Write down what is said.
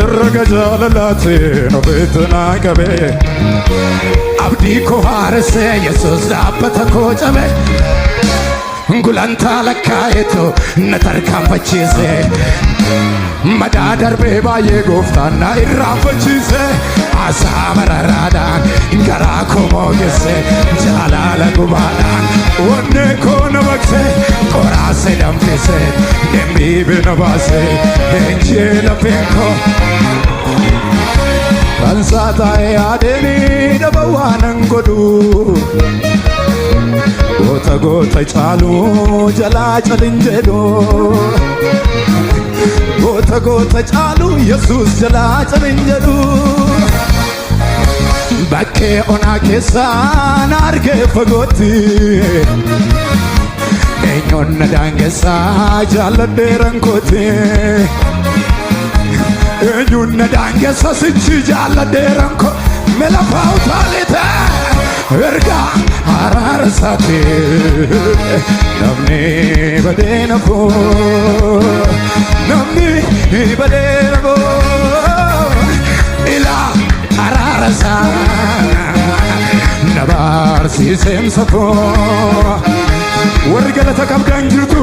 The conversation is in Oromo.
رجالاتي نبتنا كبي أبدي كوارسي يسوس دابتكو جمي نقول أنت لكايتو نتركم بچيزي مدى دربي باي گفتانا إرام بچيزي عصامر رادان انقراكو موجزي جلال قبادان ونكون وقتي قراسي دمفيسي دمبي بنباسي انجي لبينكو فانساتاي عدني دبوانا نقدو Gota gota chalu jala chalin jedo Gota gota chalu Jesus jala chalin jedo Bakke ona kesa narge fagoti Enyon nadangesa jala derankoti Enyon nadangesa sichi jala deranko Mela pautalita Erga ararasati namni badenafo ila ararasa nabar si semsafo warga la takabdan jirtu